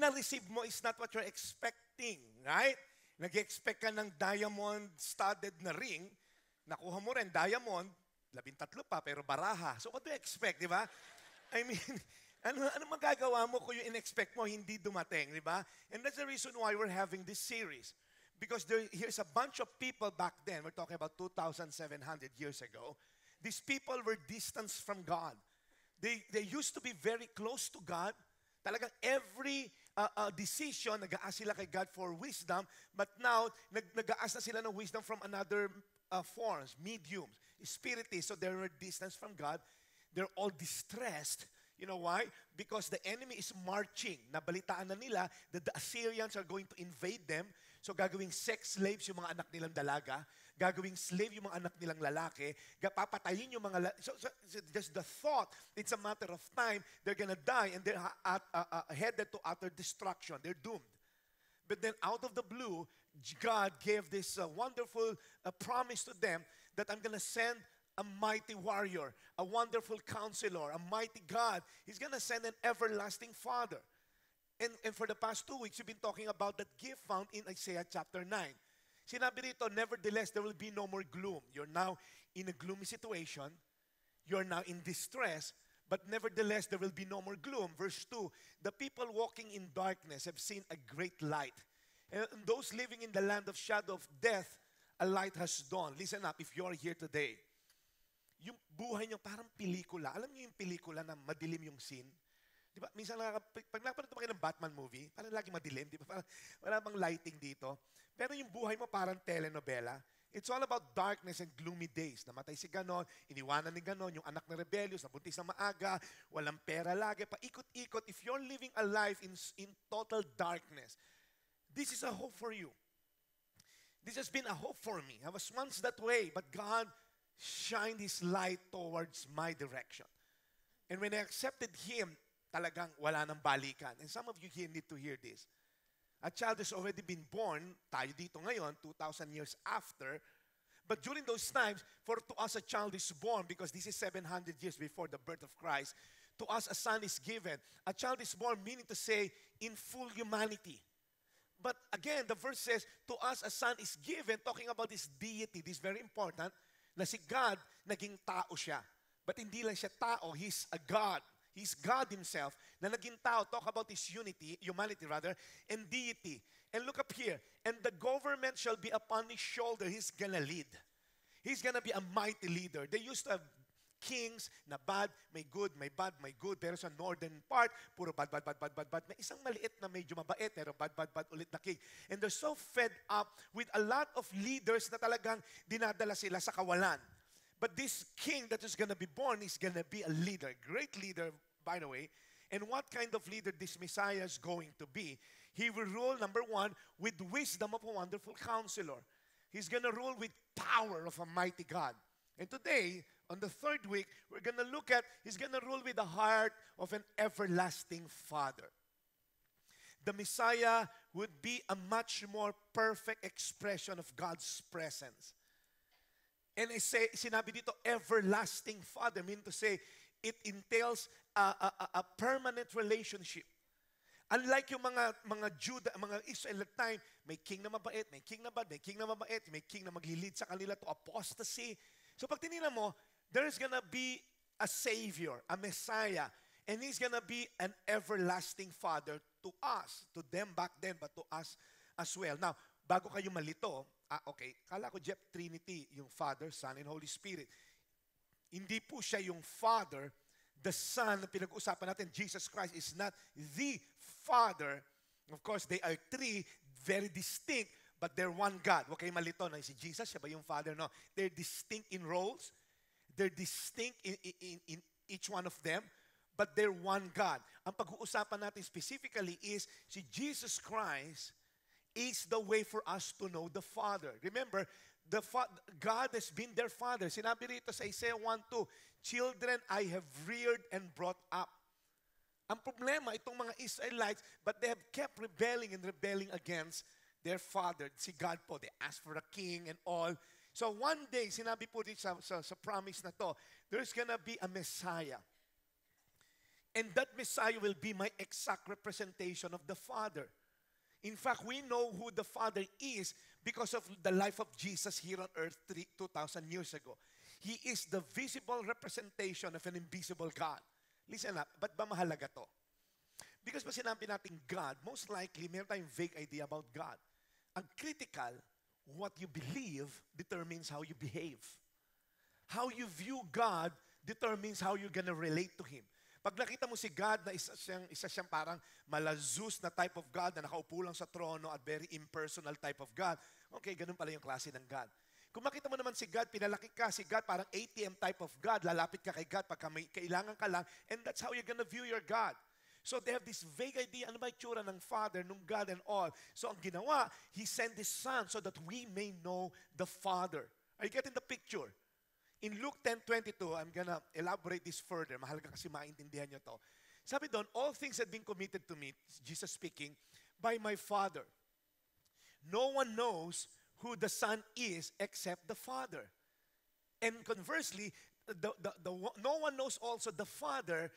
na-receive mo is not what you're expecting, right? Nag-expect ka ng diamond-studded na ring, nakuha mo rin diamond, 13 pa, pero baraha. So what do you expect, di ba? I mean, ano magagawa mo kung yung in-expect mo hindi dumating, di ba? And that's the reason why we're having this series. Because here's a bunch of people back then, we're talking about 2,700 years ago, these people were distanced from God. They used to be very close to God. Talagang every decision, nag-aas sila kay God for wisdom, but now, nag-aas na sila ng wisdom from another forms, mediums, spiritists, so they were distanced from God. They're all distressed. You know why? Because the enemy is marching. Nabalitaan na nila that the Assyrians are going to invade them. So gagawing sex slaves yung mga anak nilang dalaga, gagawing slave yung mga anak nilang lalaki, papatayin yung mga so just the thought, it's a matter of time, they're gonna die and they're headed to utter destruction. They're doomed. But then out of the blue, God gave this wonderful promise to them that I'm gonna send a mighty warrior, a wonderful counselor, a mighty God. He's gonna send an everlasting Father. And for the past 2 weeks, we've been talking about that gift found in Isaiah chapter 9. Sinabi rito, nevertheless, there will be no more gloom. You're now in a gloomy situation. You're now in distress. But nevertheless, there will be no more gloom. Verse 2, the people walking in darkness have seen a great light. And those living in the land of shadow of death, a light has dawned. Listen up, if you're here today, yung buhay niyo parang pelikula. Alam niyo yung pelikula na madilim yung scene? Di ba? Minsan, pag napanood mo kayo ng Batman movie, parang lagi madilim, di ba? Parang wala bang lighting dito. Pero yung buhay mo parang telenovela. It's all about darkness and gloomy days. Namatay si ganon, iniwanan ni ganon, yung anak na rebellious, nabuntis na maaga, walang pera lagi, paikot-ikot. If you're living a life in total darkness, this is a hope for you. This has been a hope for me. I was once that way, but God shined His light towards my direction. And when I accepted Him, talagang wala nang balikan. And some of you here need to hear this. A child has already been born, tayo dito ngayon, 2,000 years after, but during those times, for to us a child is born, because this is 700 years before the birth of Christ, to us a son is given. A child is born, meaning to say, in full humanity. But again, the verse says, to us a son is given, talking about this deity, this is very important, na si God, naging tao siya. But hindi lang siya tao, He's a God. He's God Himself, na naging tao, talk about His humanity rather, and deity. And look up here, and the government shall be upon His shoulder. He's gonna lead. He's gonna be a mighty leader. They used to have kings na bad, may good, may bad, may good. Pero sa northern part, puro bad, bad, bad, bad, bad, bad. May isang maliit na medyo mabait, pero bad, bad, bad ulit na king. And they're so fed up with a lot of leaders na talagang dinadala sila sa kawalan. But this king that is going to be born is going to be a leader, great leader, by the way. And what kind of leader this Messiah is going to be? He will rule, number one, with wisdom of a wonderful counselor. He's going to rule with power of a mighty God. And today, on the third week, we're going to look at, He's going to rule with the heart of an everlasting Father. The Messiah would be a much more perfect expression of God's presence. And sinabi dito, everlasting Father, meaning to say, it entails a permanent relationship. Unlike yung mga Judah, mga Israel at time, may king na mabait, may king na bad, may king na mabait, may king na maglilid sa kanila to apostasy. So pag tinignan mo, there is gonna be a Savior, a Messiah, and He's gonna be an everlasting Father to us, to them back then, but to us as well. Now, bago kayo malito, okay, kala ko Jeff Trinity, yung Father, Son, and Holy Spirit. Hindi po siya yung Father. The Son na pinag-uusapan natin, Jesus Christ, is not the Father. Of course, they are three, very distinct, but they're one God. Huwag kayo malito na si Jesus, siya ba yung Father? No. They're distinct in roles. They're distinct in each one of them, but they're one God. Ang pag-uusapan natin specifically is si Jesus Christ is the way for us to know the Father. Remember, God has been their Father. Sinabi rito sa Isaiah 1:2, children I have reared and brought up. Ang problema, itong mga Israelites, but they have kept rebelling and rebelling against their Father. Si God po, they asked for a king and all. So one day, sinabi po dito sa promise na to, there's gonna be a Messiah. And that Messiah will be my exact representation of the Father. In fact, we know who the Father is because of the life of Jesus here on earth 2,000 years ago. He is the visible representation of an invisible God. Listen up, ba't ba mahalaga to? Because pag sinabi natin God, most likely, meron tayong vague idea about God. Ang critical, what you believe determines how you behave. How you view God determines how you're gonna relate to Him. Pag nakita mo si God na isa siyang parang malazus na type of God na nakaupo lang sa trono at very impersonal type of God, okay, ganun pala yung klase ng God. Kung makita mo naman si God, pinalaki ka, si God parang ATM type of God, lalapit ka kay God pagka may kailangan ka lang, and that's how you're gonna view your God. So they have this vague idea, ano ba itsura ng Father, nung God and all. So ang ginawa, He sent His Son so that we may know the Father. Are you getting the picture? In Luke 10:22, I'm gonna elaborate this further. Mahalaga kasi maintindihan nyo to. Sabi doon, all things have been committed to me, Jesus speaking, by my Father. No one knows who the Son is except the Father. And conversely, no one knows also the Father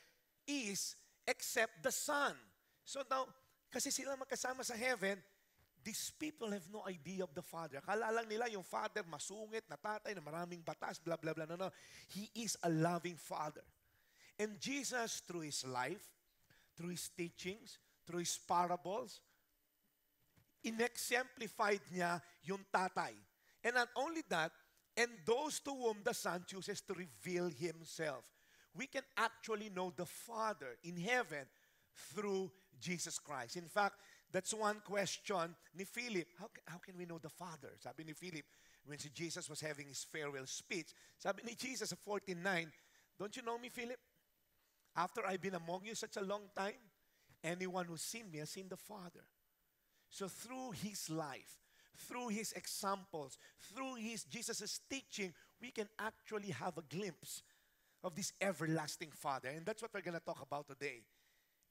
is except the Son. So now, kasi sila magkasama sa heaven, these people have no idea of the Father. Akala lang nila yung Father, masungit, na tatay, na maraming batas, blah, blah, blah. No. He is a loving Father. And Jesus, through His life, through His teachings, through His parables, in-exemplified niya yung tatay. And not only that, and those to whom the Son chooses to reveal Himself. We can actually know the Father in heaven through Jesus Christ. In fact, that's one question ni Philip. How can we know the Father? Sabi ni Philip, when si Jesus was having his farewell speech, sabi ni Jesus sa 14:9, don't you know me, Philip? After I've been among you such a long time, anyone who's seen me has seen the Father. So through His life, through His examples, through Jesus' teaching, we can actually have a glimpse of this everlasting Father. And that's what we're going to talk about today.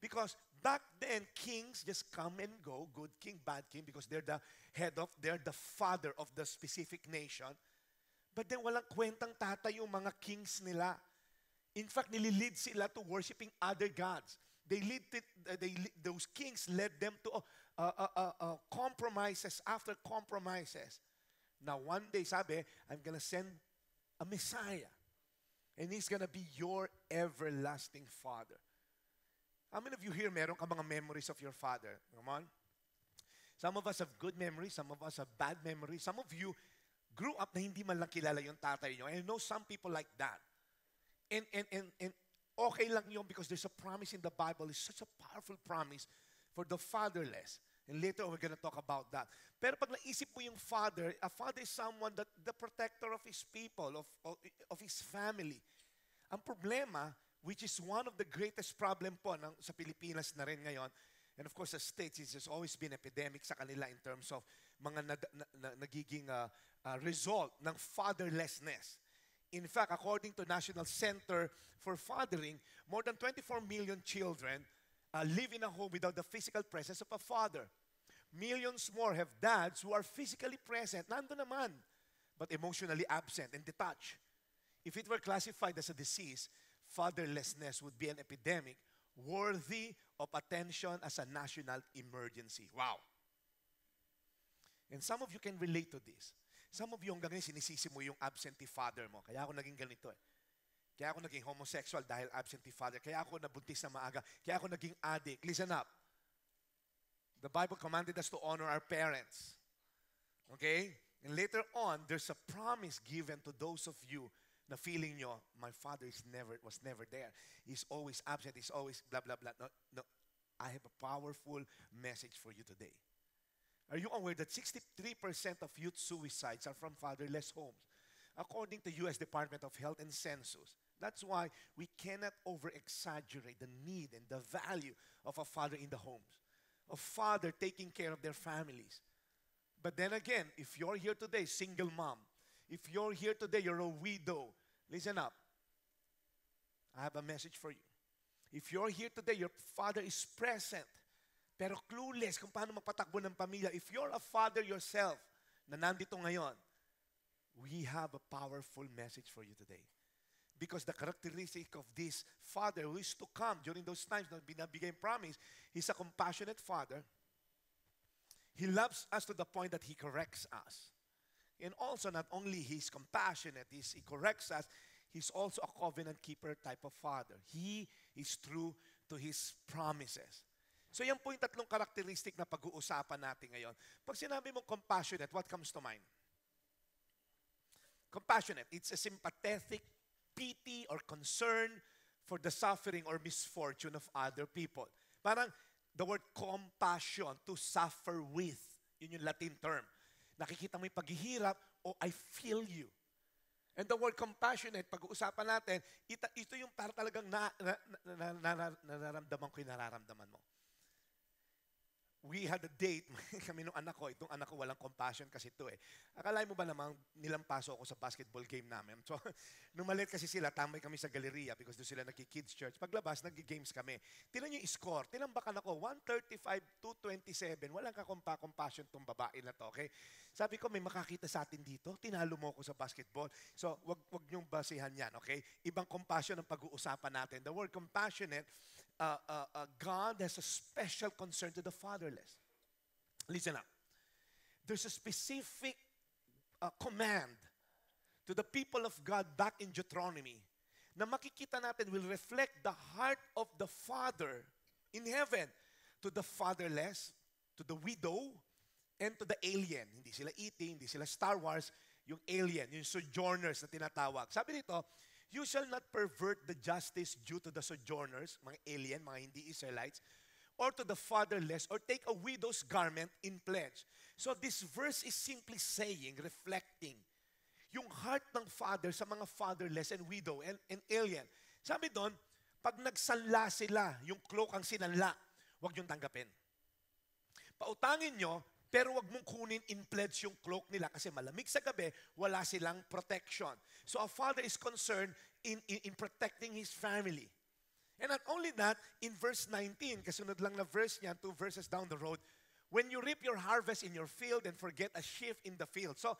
Because back then, kings just come and go, good king, bad king, because they're the father of the specific nation. But then walang kwentang tatay yung mga kings nila. In fact, nililid sila to worshiping other gods. Those kings led them to compromises after compromises. Now, one day, sabi, I'm gonna send a Messiah. And He's gonna be your everlasting Father. How many of you here meron ka mga memories of your father? Come on. Some of us have good memories. Some of us have bad memories. Some of you grew up na hindi man lang kilala yung tatay nyo. I know some people like that. And okay lang yun because there's a promise in the Bible. It's such a powerful promise for the fatherless. And later we're going to talk about that. Pero pag naisip mo yung father, a father is someone that the protector of his people, of his family. Ang problema, which is one of the greatest problem po sa Pilipinas na rin ngayon, and of course, the States, it's just always been epidemic sa kanila in terms of mga nagiging result ng fatherlessness. In fact, according to National Center for Fathering, more than 24 million children live in a home without the physical presence of a father. Millions more have dads who are physically present, nando naman, but emotionally absent and detached. If it were classified as a disease, fatherlessness would be an epidemic worthy of attention as a national emergency. Wow. And some of you can relate to this. Some of you hanggang ngayon sinisisi mo yung absentee father mo. Kaya ako naging ganito eh. Kaya ako naging homosexual dahil absentee father. Kaya ako nabuntis na maaga. Kaya ako naging addict. Listen up. The Bible commanded us to honor our parents. Okay? And later on, there's a promise given to those of you na feeling nyo, my father was never there. He's always absent. He's always blah, blah, blah. No. I have a powerful message for you today. Are you aware that 63% of youth suicides are from fatherless homes? According to U.S. Department of Health and Census. That's why we cannot over-exaggerate the need and the value of a father in the homes. A father taking care of their families. But then again, if you're here today, single mom, if you're here today, you're a widow, listen up. I have a message for you. If you're here today, your father is present, pero clueless kung paano magpatakbo ng pamilya. If you're a father yourself na nandito ngayon, we have a powerful message for you today. Because the characteristic of this Father who is to come during those times na binabigay promise, He's a compassionate Father. He loves us to the point that He corrects us. And also, not only He's compassionate, He corrects us, He's also a covenant keeper type of Father. He is true to His promises. So yan po yung tatlong karakteristik na pag-uusapan natin ngayon. Pag sinabi mong compassionate, what comes to mind? Compassionate, it's a sympathetic pity or concern for the suffering or misfortune of other people. Parang the word compassion, to suffer with. Yun yung Latin term. Nakikita mo yung paghihirap, o I feel you. And the word compassionate, pag-uusapan natin, ito yung para talagang nararamdaman ko yung nararamdaman mo. We had a date, kami nung anak ko, itong anak ko walang compassion kasi ito eh. Akalain mo ba namang nilampaso ako sa basketball game namin? So, nung maliit kasi sila, tambay kami sa galeria because doon sila nagki-kids church. Paglabas, nag-games kami. Tinan yung score, tinambakan ako, 135-227. Walang kakompa-compassion tong babae na to, okay? Sabi ko, may makakita sa atin dito, tinalo mo ako sa basketball. So, wag niyong basihan yan, okay? Ibang compassion ang pag-uusapan natin. The word compassionate, God has a special concern to the fatherless. Listen up. There's a specific command to the people of God back in Deuteronomy na makikita natin will reflect the heart of the Father in heaven to the fatherless, to the widow, and to the alien. Hindi sila eating, hindi sila Star Wars, yung alien, yung sojourners na tinatawag. Sabi nito, you shall not pervert the justice due to the sojourners, mga alien, mga hindi Israelites, or to the fatherless, or take a widow's garment in pledge. So this verse is simply saying, reflecting, yung heart ng Father sa mga fatherless and widow and alien. Sabi doon, pag nagsanla sila, yung cloak ang sinanla, huwag yung tanggapin. Pautangin nyo, pero wag mong kunin in pledge yung cloak nila kasi malamig sa gabi, wala silang protection. So a father is concerned in protecting his family. And not only that, in verse 19, kasunod lang na verse niya, 2 verses down the road, when you reap your harvest in your field and forget a sheaf in the field. So,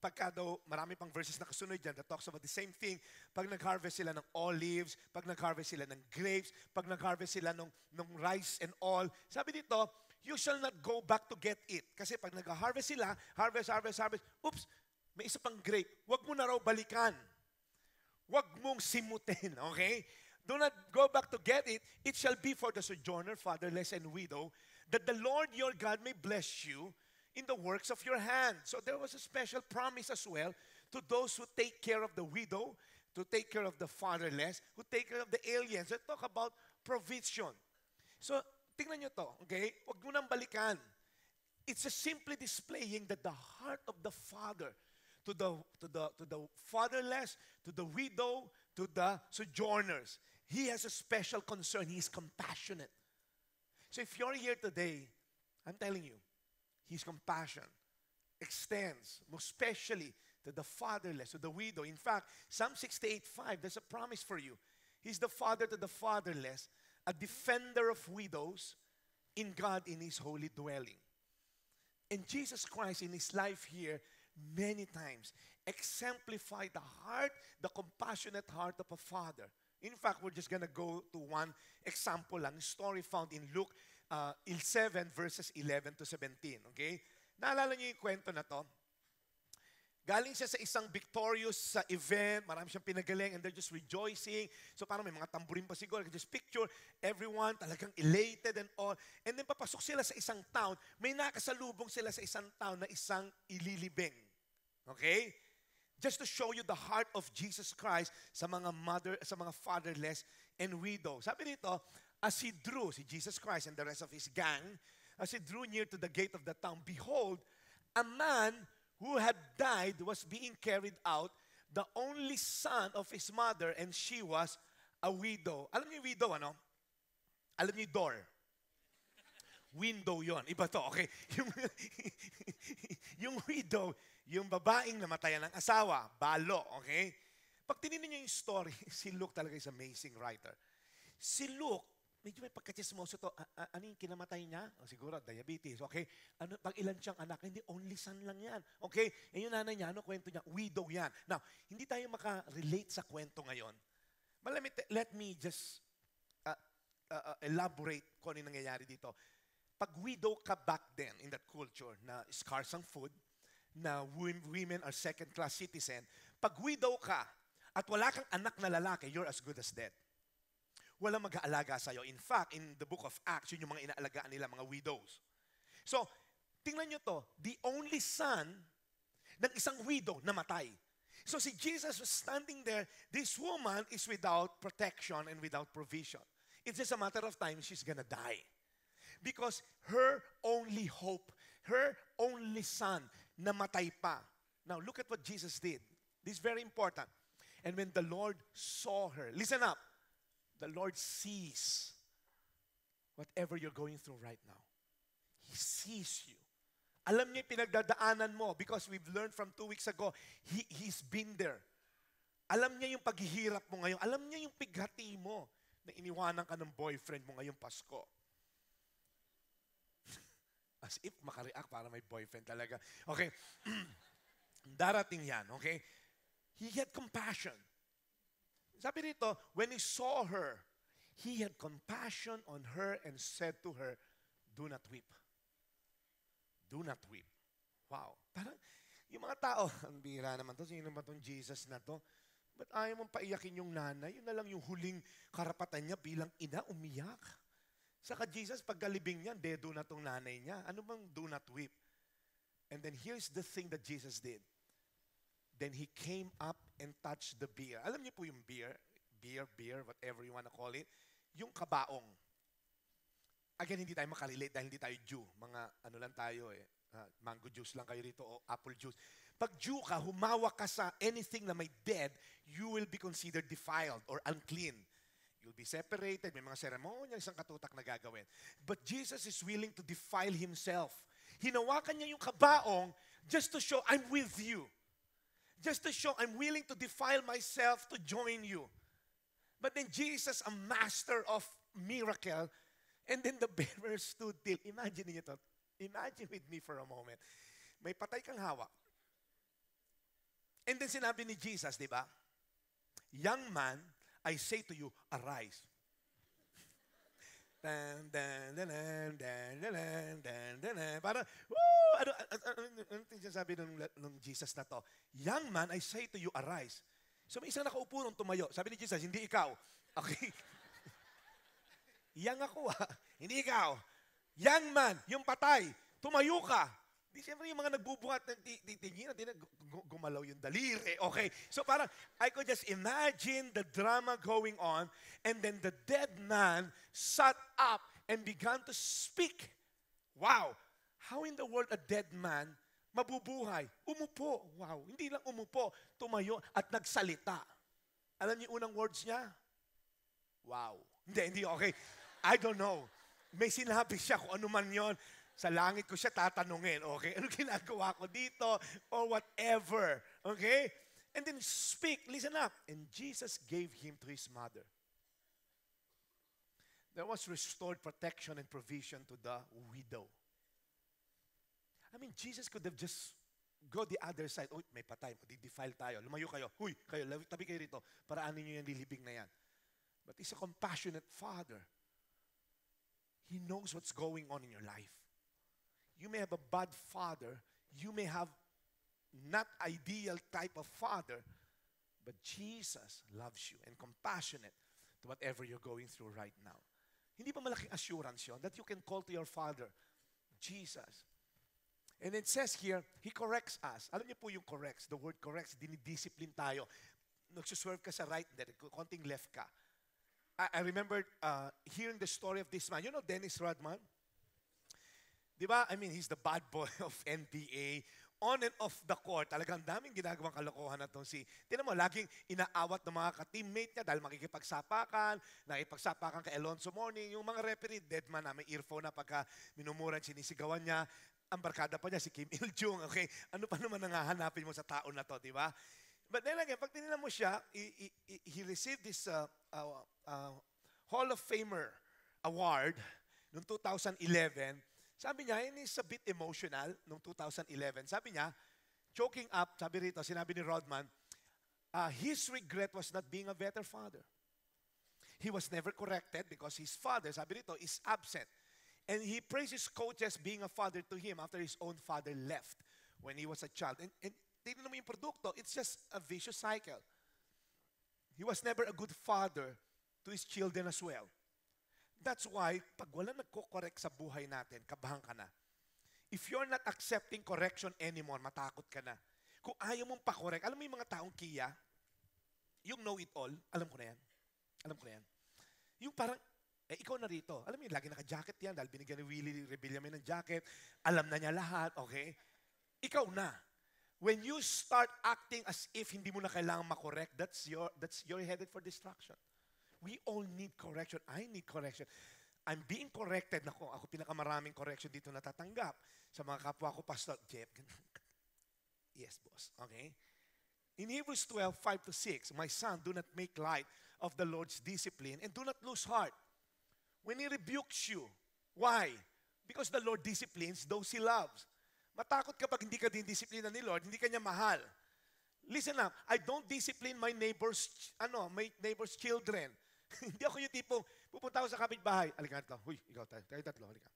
pagka daw, marami pang verses na kasunod dyan that talks about the same thing. Pag nag-harvest sila ng olives, pag nag-harvest sila ng grapes, pag nag-harvest sila ng rice and all, sabi dito, you shall not go back to get it. Kasi pag nag-harvest sila, harvest, oops, may isa pang grape. Huwag mo na raw balikan. Huwag mong simutin, okay? Do not go back to get it. It shall be for the sojourner, fatherless, and widow, that the Lord your God may bless you in the works of your hand. So there was a special promise as well to those who take care of the widow, to take care of the fatherless, who take care of the aliens. They talk about provision. So, tingnan nyo to, okay? Huwag mo nang balikan. It's just simply displaying that the heart of the Father to the fatherless, to the widow, to the sojourners. He has a special concern. He is compassionate. So if you're here today, I'm telling you, His compassion extends most especially to the fatherless, to the widow. In fact, Psalm 68:5, there's a promise for you. He's the father to the fatherless, a defender of widows in God in His holy dwelling. And Jesus Christ in His life here, many times, exemplified the heart, the compassionate heart of a father. In fact, we're just gonna go to one example lang, story found in Luke 7 verses 11 to 17. Okay? Naalala niyo yung kwento na to? Galing siya sa isang victorious event, marami siyang pinagaling, and they're just rejoicing. So parang may mga tamburin pa siguro. Just picture everyone talagang elated and all. And then papasok sila sa isang town, may nakasalubong sila sa isang town na isang ililibing. Okay? Just to show you the heart of Jesus Christ sa mga fatherless and widow. Sabi dito, as he drew, si Jesus Christ and the rest of his gang, as he drew near to the gate of the town, behold, a man who had died was being carried out, the only son of his mother, and she was a widow. Alam niyo yung widow, ano? Alam niyo yung door? Window yon. Iba to, okay? Yung widow, yung babaeng namatayan ng asawa, balo, okay? Pag tinignan niyo yung story, si Luke talaga is amazing writer. Si Luke, medyo may pagkachismoso to. Ano yung kinamatay niya? O, siguro, diabetes. Okay? Ano, pag ilan siyang anak? Hindi, only son lang yan. Okay? Eh, yung nanay niya, ano kwento niya? Widow yan. Now, hindi tayo maka-relate sa kwento ngayon. But let me just elaborate kung ano yung nangyayari dito. Pag widow ka back then in that culture na scarce ang food, na women are second-class citizen, pag widow ka at wala kang anak na lalaki, you're as good as dead. Walang mag-aalaga sa'yo. In fact, in the book of Acts, yun yung mga inaalagaan nila, mga widows. So, tingnan nyo to, the only son ng isang widow namatay. So si Jesus was standing there, this woman is without protection and without provision. It's just a matter of time, she's gonna die. Because her only hope, her only son, namatay pa. Now, look at what Jesus did. This is very important. And when the Lord saw her, listen up, the Lord sees whatever you're going through right now. He sees you. Alam niya yung pinagdadaanan mo because we've learned from 2 weeks ago, He's been there. Alam niya yung paghihirap mo ngayon. Alam niya yung pighati mo na iniwanan ka ng boyfriend mo ngayong Pasko. As if makareact para may boyfriend talaga. Okay. Darating yan, okay? He had compassion. Sabi rito, when he saw her, he had compassion on her and said to her, do not weep. Do not weep. Wow. Parang, yung mga tao, ang bihira naman to, sino ba tong Jesus na to? Ba't ayaw mong paiyakin yung nanay? Yun na lang yung huling karapatan niya bilang ina, umiyak. Saka Jesus, pagkalibing niya, dedo na tong nanay niya. Ano bang do not weep? And then here's the thing that Jesus did. Then he came up and touched the bier. Alam niyo po yung beer, whatever you wanna call it, yung kabaong. Again, hindi tayo makarelate dahil hindi tayo Jew. Mga ano lang tayo mango juice lang kayo rito o apple juice. Pag Jew ka, humawak ka sa anything na may dead, you will be considered defiled or unclean. You'll be separated, may mga seremonya, isang katutak na gagawin. But Jesus is willing to defile himself. Hinawakan niya yung kabaong just to show, I'm with you. Just to show, I'm willing to defile myself to join you. But then Jesus, a master of miracle, and then the bearer stood still. Imagine niyo to. Imagine with me for a moment. May patay kang hawak. And then sinabi ni Jesus, di ba? Young man, I say to you, arise. Dan, dan, dan, dan, dan, dan, dan, dan, dan. Parang, woo! Ano sabi ng Jesus na to? Young man, I say to you, arise. So may isang nakaupo nung tumayo. Sabi ni Jesus, hindi ikaw. Okay. Young ako hindi ikaw. Young man, yung patay, tumayo ka. Di siyempre yung mga nagbubuhat ng titingin, gumalaw yung daliri. Okay, so parang, I could just imagine the drama going on, and then the dead man sat up and began to speak. Wow! How in the world a dead man mabubuhay? Umupo. Wow, hindi lang umupo, tumayo at nagsalita. Alam niyo unang words niya? Wow. Hindi, okay. I don't know. May sinabi siya kung ano man yon. Sa langit ko siya tatanungin, okay? Ano ginagawa ko dito? Or whatever, okay? And then speak, listen up. And Jesus gave him to his mother. There was restored protection and provision to the widow. I mean, Jesus could have just go the other side. Uy, may patay, defile tayo. Lumayo kayo. Huy, kayo, tabi kayo rito. Paraanin nyo yung lilibing na yan. But he's a compassionate father. He knows what's going on in your life. You may have a bad father. You may have not ideal type of father. But Jesus loves you and compassionate to whatever you're going through right now. Hindi ba malaking assurance yun that you can call to your father, Jesus? And it says here, He corrects us. Alam niyo po yung corrects. The word corrects, dinidiscipline tayo. Nagsuswerve ka sa right, konting left ka. I remember hearing the story of this man. You know Dennis Rodman? Di ba? I mean, he's the bad boy of NBA. On and off the court, talagang daming ginagawang kalokohan na itong tinan mo, laging inaawat ng mga ka-teammate niya dahil nakipagsapakan kay Alonzo Mourning, yung mga referee, dead man na, may earphone na pagka minumuran, sinisigawan niya, ang barkada pa niya, si Kim Il-jung, okay? Ano pa naman nangahanapin mo sa tao na to, di ba? But then again, pag tinignan mo siya, he received this Hall of Famer award noong 2011. Sabi niya, and it's a bit emotional noong 2011. Sabi niya, choking up, sabi rito, sinabi ni Rodman, his regret was not being a better father. He was never corrected because his father, sabi rito, is absent. And he praised his coaches being a father to him after his own father left when he was a child. And tignan mo yung produkto, it's just a vicious cycle. He was never a good father to his children as well. That's why, pag wala nagko-correct sa buhay natin, kabahan ka na. If you're not accepting correction anymore, matakot ka na. Kung ayaw mong pa-correct, alam mo yung mga taong kiya, yung know-it-all, alam ko na yan. Alam ko na yan. Yung parang, ikaw na rito. Alam mo yun, lagi naka-jacket yan dahil binigyan ni Willie Rebillame ng jacket. Alam na niya lahat, okay? Ikaw na. When you start acting as if hindi mo na kailangan makorek, that's you're headed for destruction. We all need correction. I need correction. I'm being corrected. Ako pinakamaraming correction dito natatanggap. Sa mga kapwa ko, Pastor Jeff. Yes, boss. Okay? In Hebrews 12:5-6, my son, do not make light of the Lord's discipline and do not lose heart when He rebukes you. Why? Because the Lord disciplines those He loves. Matakot kapag hindi ka din disiplina ni Lord, hindi ka niya mahal. Listen up, I don't discipline my neighbor's children. Hindi ako yung tipong, pupunta ako sa kapitbahay, halika tatlo, huy, ikaw tayo tatlo, halika.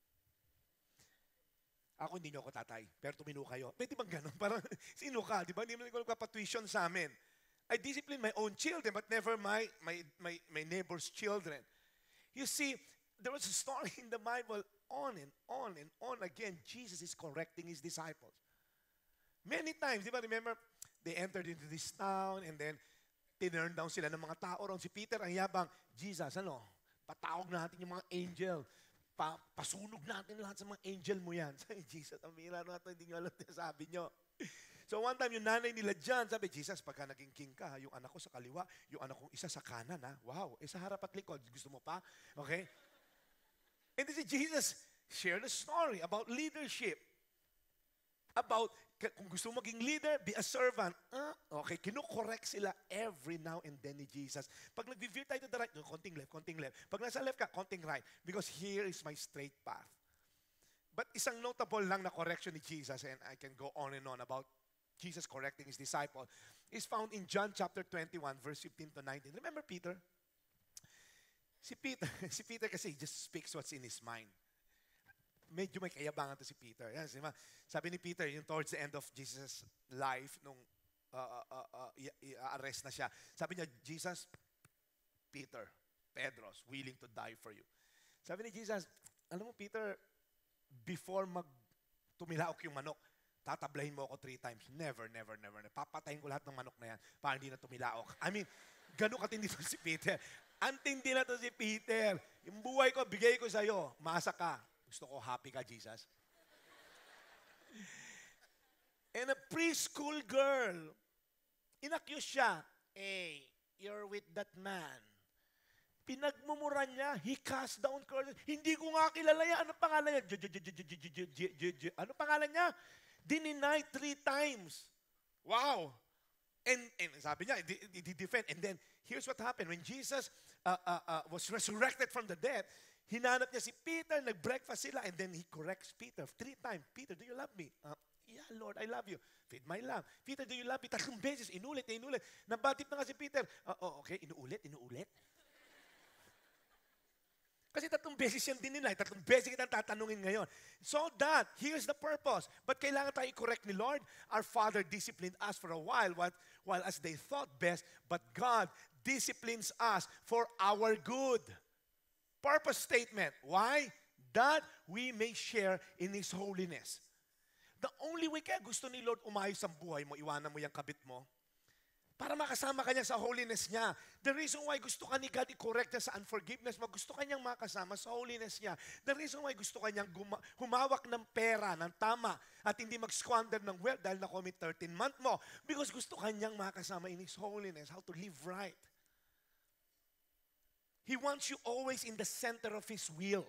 Ako hindi niyo ako tatay, pero tumino kayo. Pwede bang ganun? Parang, sino ka? Di ba? Hindi mo nagpapatuition sa amin. I discipline my own children, but never my neighbor's children. You see, there was a story in the Bible, on and on and on again, Jesus is correcting His disciples. Many times, di ba, remember, they entered into this town and then tinurn down sila ng mga tao ron. Si Peter, ang yabang, Jesus, patawag natin yung mga angel. Pasunog natin lahat sa mga angel mo yan. Sabi, Jesus, ang mira na ito, hindi nyo alam na sabi nyo. So one time, yung nanay nila dyan, sabi, Jesus, pagka naging king ka, yung anak ko sa kaliwa, yung anak kong isa sa kanan, ha? Wow, sa harap at likod, gusto mo pa? Okay? And this is Jesus share the story about leadership. About, kung gusto mo maging leader, be a servant. Okay, kinukorek sila every now and then ni Jesus. Pag nag-veer tayo to the right, konting left, konting left. Pag nasa left ka, konting right. Because here is my straight path. But isang notable lang na correction ni Jesus, and I can go on and on about Jesus correcting His disciple, is found in John chapter 21, verse 15-19. Remember Peter? Si Peter kasi just speaks what's in his mind. Medyo may kayabangan to si Peter. Yan, sabi ni Peter, yung towards the end of Jesus' life, nung i-arrest na siya, sabi niya, Jesus, Pedros, willing to die for you. Sabi ni Jesus, alam mo Peter, before tumilaok yung manok, tatablahin mo ako 3 times. Never. Papatayin ko lahat ng manok na yan para hindi na tumilaok. I mean, ganun katindi to si Peter. Antindi na to si Peter. Yung buhay ko, bigay ko sa'yo. Maasa ka. Gusto ko, happy ka, Jesus. And a preschool girl, inaccuse siya, hey, you're with that man. Pinagmumura niya, he cast down curses. Hindi ko nga kilala yan. Ano pangalan niya? Ano pangalan niya? Dininay 3 times. Wow. And sabi niya, he defend. And then, here's what happened. When Jesus was resurrected from the dead, hinanap niya si Peter, nag-breakfast sila, and then he corrects Peter 3 times. Peter, do you love me? Yeah, Lord, I love you. Feed my lamb. Peter, do you love me? 3 beses, inulit. Nabatip na nga si Peter. Okay, inuulit. Kasi 3 beses yan dininay, 3 beses kitang tatanungin ngayon. So that, here's the purpose. But kailangan tayo i-correct ni Lord. Our Father disciplined us for a while as they thought best, but God disciplines us for our good. Purpose statement. Why? That we may share in His holiness. The only way kaya gusto ni Lord umayos ang buhay mo, iwanan mo yung kabit mo, para makasama ka niya sa holiness niya. The reason why gusto ka ni God i-correct niya sa unforgiveness mo, gusto ka niyang makasama sa holiness niya. The reason why gusto ka niyang humawak ng pera, ng tama, at hindi mag-squander ng wealth dahil na-commit 13-month mo, because gusto ka niyang makasama in His holiness, how to live right. He wants you always in the center of His will.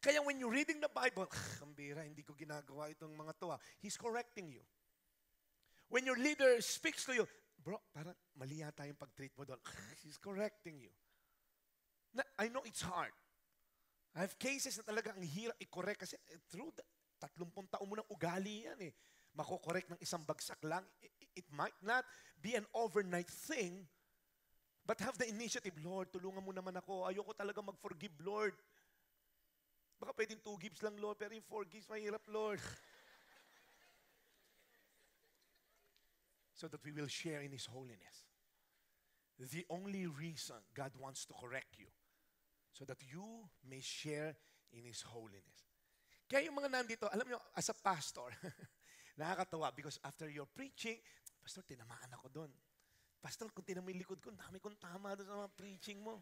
Kaya when you're reading the Bible, kambira, hindi ko ginagawa itong mga to. He's correcting you. When your leader speaks to you, bro, parang mali yata yung pag-treat mo doon. He's correcting you. I know it's hard. I have cases na talaga ang hirap i-correct kasi through 30 taon mo ng ugali yan eh. Mako-correct ng isang bagsak lang. It might not be an overnight thing, but have the initiative, Lord, tulungan mo naman ako. Ayoko talaga mag-forgive, Lord. Baka pwedeng 2 gives lang, Lord, pero yung 4 gives, mahirap, Lord. So that we will share in His holiness. The only reason God wants to correct you, so that you may share in His holiness. Kaya yung mga nandito, alam nyo, as a pastor, nakakatawa because after your preaching, Pastor, tinamaan ako doon. Pastor, kung tinamo yung likod ko, dami kong tama doon sa mga preaching mo.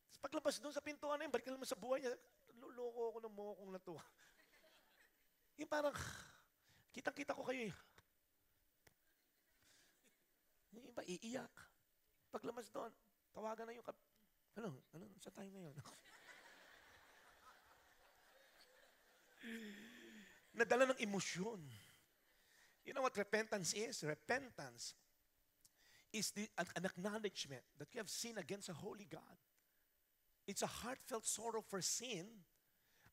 Tapos paglabas doon sa pintuan na yun, balik ka naman sa buhay niya, luloko ako ng mokong na to. Yung parang, kitang-kita ko kayo eh. Yung iba, iiyak. Paglabas doon, tawagan na yung ano, sa tayo ngayon? Nadala ng emosyon. You know what repentance is? Repentance is an acknowledgement that you have sinned against a holy God. It's a heartfelt sorrow for sin,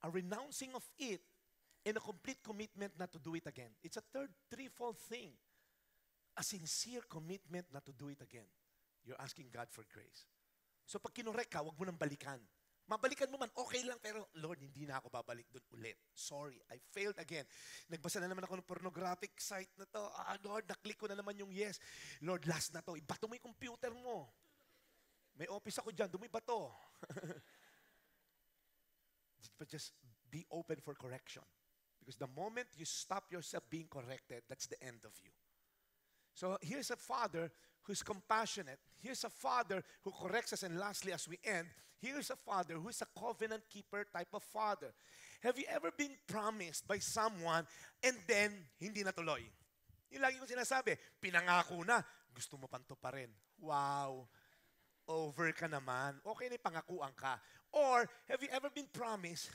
a renouncing of it, and a complete commitment not to do it again. It's a threefold thing. A sincere commitment not to do it again. You're asking God for grace. So pag kinorek ka, huwag mo nang balikan. Mabalikan mo man, okay lang, pero Lord, hindi na ako babalik doon ulit. Sorry, I failed again. Nagbasa na naman ako ng pornographic site na to. Lord, naklik ko na naman yung yes. Lord, last na to. Ibato mo yung computer mo. May office ako dyan, dumibato. But just be open for correction. Because the moment you stop yourself being corrected, that's the end of you. So here's a father who's compassionate. Here's a father who corrects us. And lastly, as we end, here's a father who's a covenant keeper type of father. Have you ever been promised by someone and then hindi natuloy? Yung lagi ko sinasabi, pinangako na, gusto mo panto pa rin. Wow, over ka naman. Okay na pangakuan ka. Or, have you ever been promised,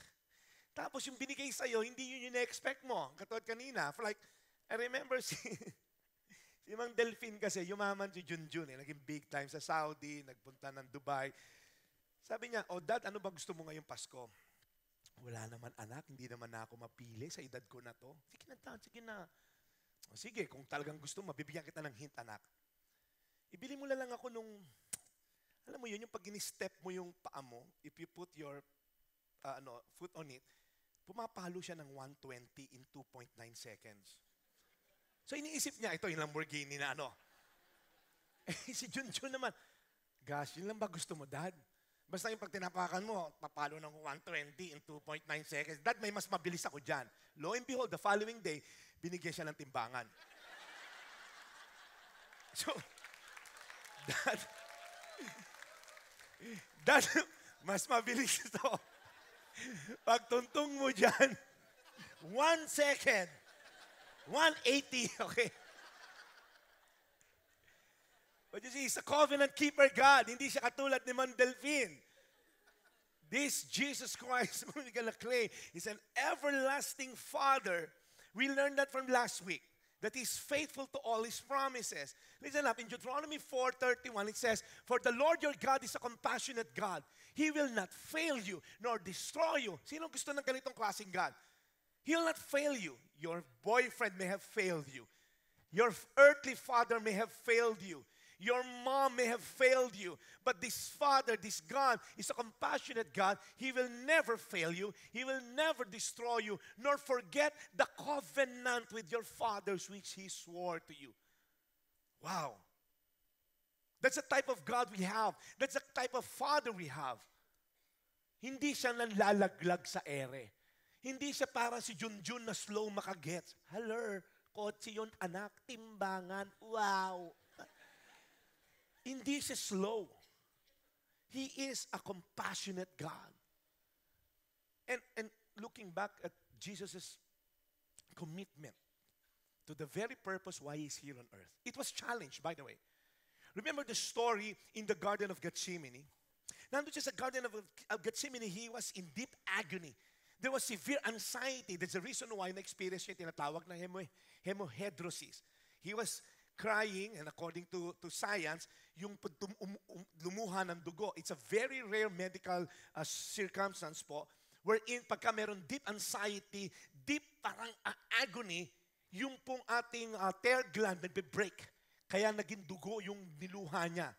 tapos yung binigay sa'yo, hindi yun yung na-expect mo. Katulad kanina, like, I remember si Mang Delphine kasi, yumaman si Junjun naging big time sa Saudi, nagpunta ng Dubai. Sabi niya, Dad, ano ba gusto mo ngayong Pasko? Wala naman anak, hindi naman na ako mapili sa edad ko na to. Sige na, Dad, sige na. Sige, kung talagang gusto, mabibigyan kita ng hint, anak. Ibili mo na lang ako nung, alam mo yun, yung pag in-step mo yung paa mo, if you put your foot on it, pumapalo siya ng 120 in 2.9 seconds. So iniisip niya, ito yung Lamborghini na si Junjun naman, gosh, yun lang ba gusto mo, Dad? Basta yung pag tinapakan mo, papalo ng 120 in 2.9 seconds. Dad, may mas mabilis ako dyan. Lo and behold, the following day, binigyan siya ng timbangan. So, Dad, mas mabilis ito. Pag tuntong mo dyan, 1 second, 180, okay? But you see, he's a covenant keeper God. Hindi siya katulad ni Man Delphine. This Jesus Christ, who we're gonna claim, is an everlasting Father. We learned that from last week, that He's faithful to all His promises. Listen up, in Deuteronomy 4:31, it says, "For the Lord your God is a compassionate God. He will not fail you, nor destroy you." Sino gusto ng ganitong klaseng God? He'll not fail you. Your boyfriend may have failed you. Your earthly father may have failed you. Your mom may have failed you. But this Father, this God, is a compassionate God. He will never fail you. He will never destroy you, nor forget the covenant with your fathers which He swore to you. Wow. That's the type of God we have. That's the type of Father we have. Hindi siya nanlalaglag sa ere. Hindi siya para si Junjun na slow makagets. Hello, kotse yun, anak, timbangan, wow. Hindi siya slow. He is a compassionate God. And looking back at Jesus' commitment to the very purpose why He's here on earth. It was challenged, by the way. Remember the story in the Garden of Gethsemane? Nandun siya sa Garden of Gethsemane, He was in deep agony. There was severe anxiety. That's the reason why na-experience niya tinatawag na hemorrhagitis. He was crying, and according to science, yung lumuha ng dugo, it's a very rare medical circumstance po, wherein pagka meron deep anxiety, deep parang agony, yung pong ating tear gland nagbe-break. Kaya naging dugo yung niluha niya.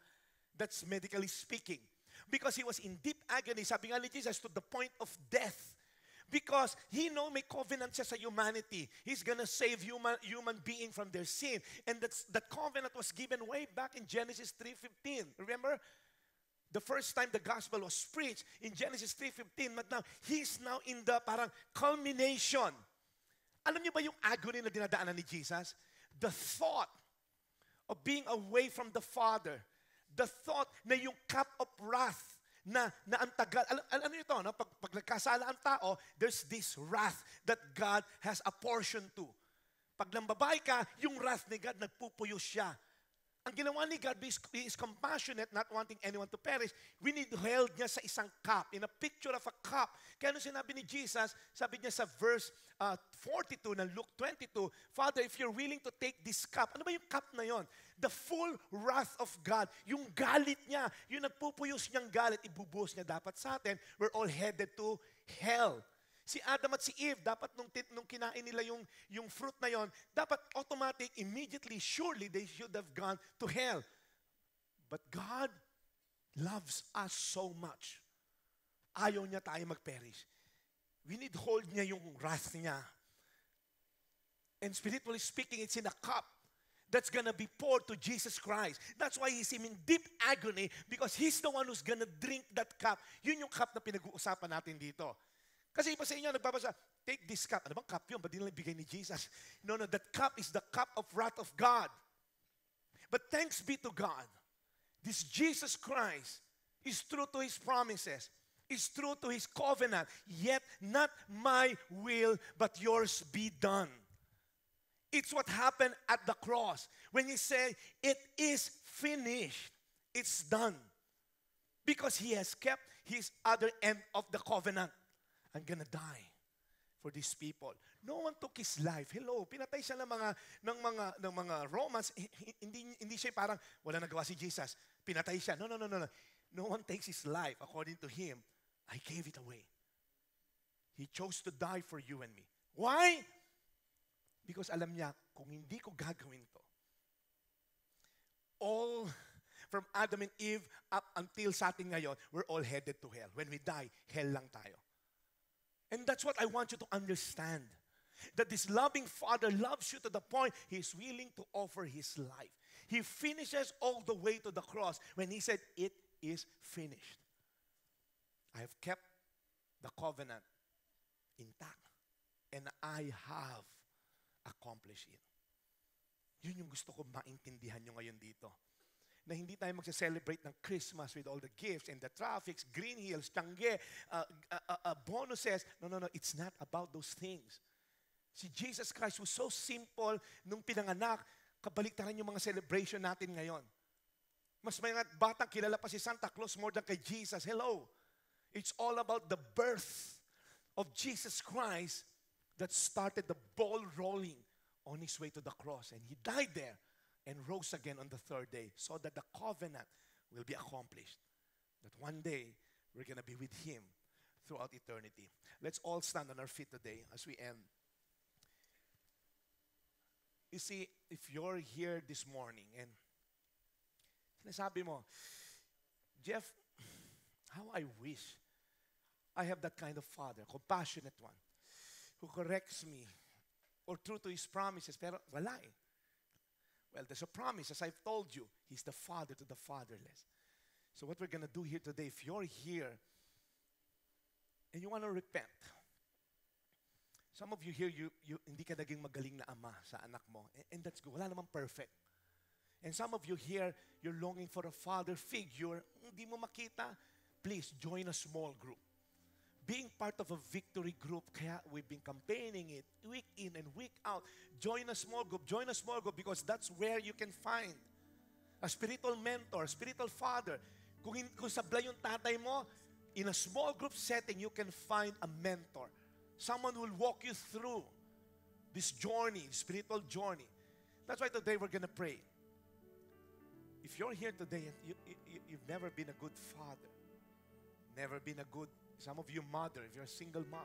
That's medically speaking. Because he was in deep agony, sabi nga ni Jesus, to the point of death. Because he know may covenant siya sa humanity. He's gonna save human being from their sin. And that covenant was given way back in Genesis 3:15. Remember? The first time the gospel was preached in Genesis 3:15, but now, he's now in the parang culmination. Alam niyo ba yung agony na dinadaanan ni Jesus? The thought of being away from the Father. The thought na yung cup of wrath na ang tagal. Alam niyo ito, no? Pag nagkasala ang tao, there's this wrath that God has a portion to. Pag nambabae ka, yung wrath ni God, nagpupuyos siya. Ang ginawa ni God, He is compassionate, not wanting anyone to perish. We need held niya sa isang cup, in a picture of a cup. Kaya ano sinabi ni Jesus, sabi niya sa verse 42 ng Luke 22, Father, if you're willing to take this cup, ano ba yung cup na yon? The full wrath of God, yung galit niya, yung nagpupuyos niyang galit, ibubuhos niya dapat sa atin, we're all headed to hell. Si Adam at si Eve, dapat nung kinain nila yung fruit na yon, dapat automatic, immediately, surely they should have gone to hell. But God loves us so much. Ayaw niya tayo mag-perish. We need hold niya yung wrath niya. And spiritually speaking, it's in a cup that's gonna be poured to Jesus Christ. That's why he's in deep agony, because he's the one who's gonna drink that cup. Yun yung cup na pinag-uusapan natin dito. Kasi iba sa inyo, nagbabasa, take this cup. Ano bang cup yun? Ba't di nila ibigay ni Jesus? No, that cup is the cup of wrath of God. But thanks be to God, this Jesus Christ is true to His promises, is true to His covenant, yet not my will, but yours be done. It's what happened at the cross. When He said, it is finished, it's done. Because He has kept His other end of the covenant. I'm gonna die for these people. No one took his life. Hello, pinatay siya ng mga Romans. Hindi siya parang wala nagawa si Jesus. Pinatay siya. No. No one takes his life according to him. I gave it away. He chose to die for you and me. Why? Because alam niya, kung hindi ko gagawin to, all from Adam and Eve up until sa atin ngayon, we're all headed to hell. When we die, hell lang tayo. And that's what I want you to understand. That this loving Father loves you to the point He is willing to offer His life. He finishes all the way to the cross when He said, it is finished. I have kept the covenant intact. And I have accomplished it. Yun yung gusto ko maintindihan nyo ngayon dito. Na hindi tayo magse-celebrate ng Christmas with all the gifts and the traffics, green hills, tangge, bonuses. No. It's not about those things. Si Jesus Christ was so simple nung pinanganak, kabaliktaran yung mga celebration natin ngayon. Mas may mga batang kilala pa si Santa Claus more than kay Jesus. Hello. It's all about the birth of Jesus Christ that started the ball rolling on His way to the cross. And He died there and rose again on the third day, so that the covenant will be accomplished. That one day, we're going to be with Him throughout eternity. Let's all stand on our feet today as we end. You see, if you're here this morning and sinasabi mo, Jeff, how I wish I have that kind of father, compassionate one, who corrects me, or true to His promises, pero wala eh. Well, there's a promise, as I've told you, He's the father to the fatherless. So what we're going to do here today, if you're here and you want to repent, some of you here, you hindi ka naging magaling na ama sa anak mo, and that's good. Wala namang perfect. And some of you here, you're longing for a father figure, hindi mo makita, please join a small group. Being part of a victory group, kaya we've been campaigning it week in and week out. Join a small group because that's where you can find a spiritual mentor, spiritual father. Kung sablay yung tatay mo, in a small group setting, you can find a mentor. Someone who will walk you through this journey, spiritual journey. That's why today we're going to pray. If you're here today and you've never been a good father, never been a good, some of you mother, if you're a single mom,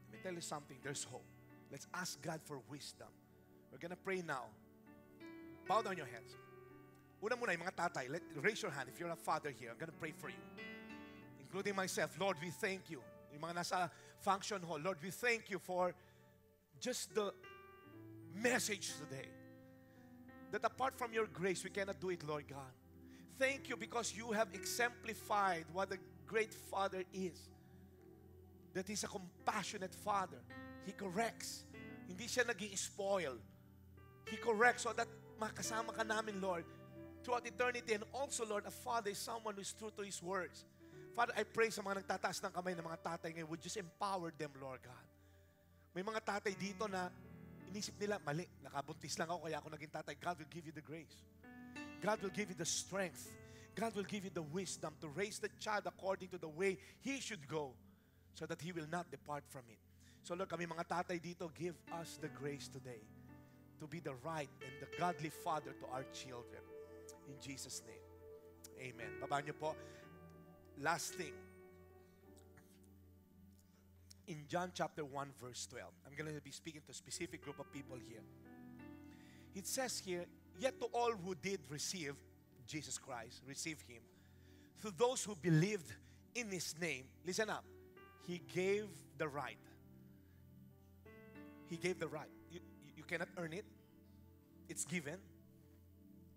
let me tell you something, there's hope. Let's ask God for wisdom. We're going to pray now. Bow down your heads. Una muna, yung mga tatay, raise your hand if you're a father here. I'm going to pray for you. Including myself. Lord, we thank you. Yung mga nasa function hall, Lord, we thank you for just the message today. That apart from your grace, we cannot do it, Lord God. Thank you because you have exemplified what a great father is. That He's a compassionate father. He corrects. Hindi siya nag-i-spoil. He corrects so that makasama ka namin, Lord, throughout eternity. And also, Lord, a father is someone who is true to His words. Father, I pray sa mga nagtataas ng kamay ng mga tatay ngayon, would just empower them, Lord God. May mga tatay dito na inisip nila, mali, nakabuntis lang ako, kaya ako naging tatay. God will give you the grace. God will give you the strength. God will give you the wisdom to raise the child according to the way he should go so that he will not depart from it. So Lord, kami mga tatay dito, give us the grace today to be the right and the godly father to our children. In Jesus' name. Amen. Baba niyo po. Last thing. In John chapter 1 verse 12. I'm going to be speaking to a specific group of people here. It says here, yet to all who did receive Jesus Christ, receive Him, to those who believed in His name, listen up, He gave the right. He gave the right. You cannot earn it. It's given.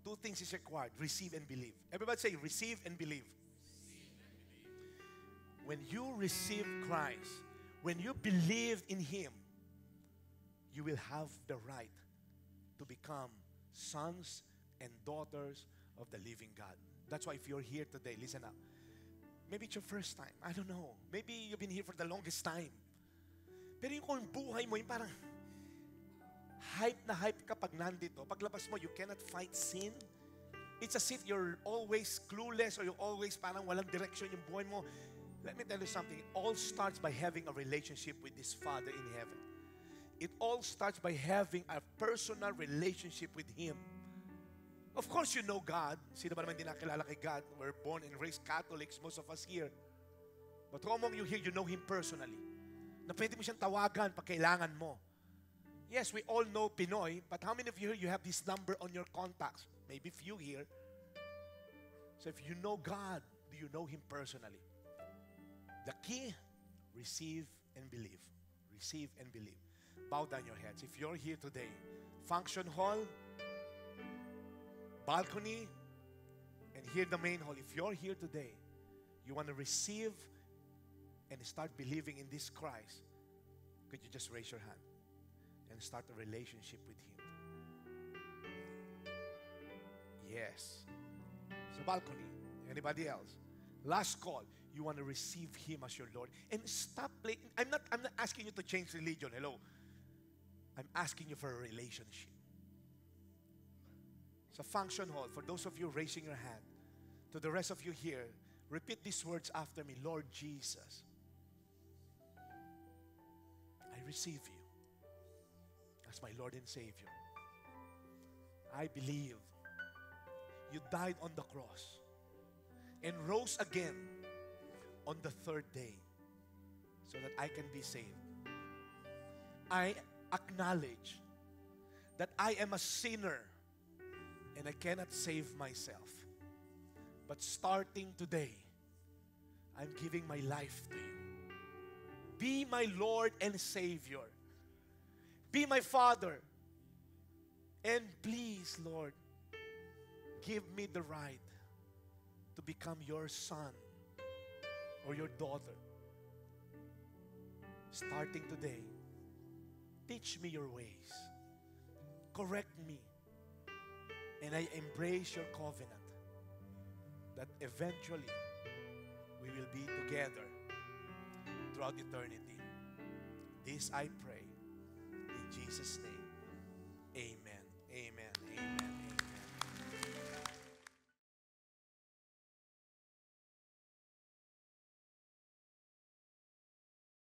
Two things is required, receive and believe. Everybody say, receive and believe. When you receive Christ, when you believe in Him, you will have the right to become sons and daughters of the living God. That's why if you're here today, listen up. Maybe it's your first time. I don't know. Maybe you've been here for the longest time. Pero yung buhay mo, yung parang hype na hype ka pag nandito. Paglabas mo, you cannot fight sin. It's as if you're always clueless or you're always parang walang direction yung buhay mo. Let me tell you something. It all starts by having a relationship with this Father in heaven. It all starts by having a personal relationship with Him. Of course, you know God. Sino ba naman hindi nakilala kay God? We're born and raised Catholics, most of us here. But how among you here, you know Him personally? Na pwede mo siyang tawagan pag kailangan mo. Yes, we all know Pinoy, but how many of you here, you have this number on your contacts? Maybe few here. So if you know God, do you know Him personally? The key, receive and believe. Receive and believe. Bow down your heads. If you're here today, function hall, balcony, and here the main hall. If you're here today, you want to receive and start believing in this Christ, could you just raise your hand and start a relationship with Him? Yes. So balcony. Anybody else? Last call. You want to receive Him as your Lord. And stop playing. I'm not asking you to change religion. Hello. I'm asking you for a relationship. So function hall, for those of you raising your hand, to the rest of you here, repeat these words after me. Lord Jesus, I receive you as my Lord and Savior. I believe you died on the cross and rose again on the third day so that I can be saved. I acknowledge that I am a sinner and I cannot save myself. But starting today, I'm giving my life to you. Be my Lord and Savior. Be my Father. And please, Lord, give me the right to become your son or your daughter. Starting today, teach me your ways. Correct me. And I embrace your covenant that eventually we will be together throughout eternity. This I pray in Jesus' name. Amen.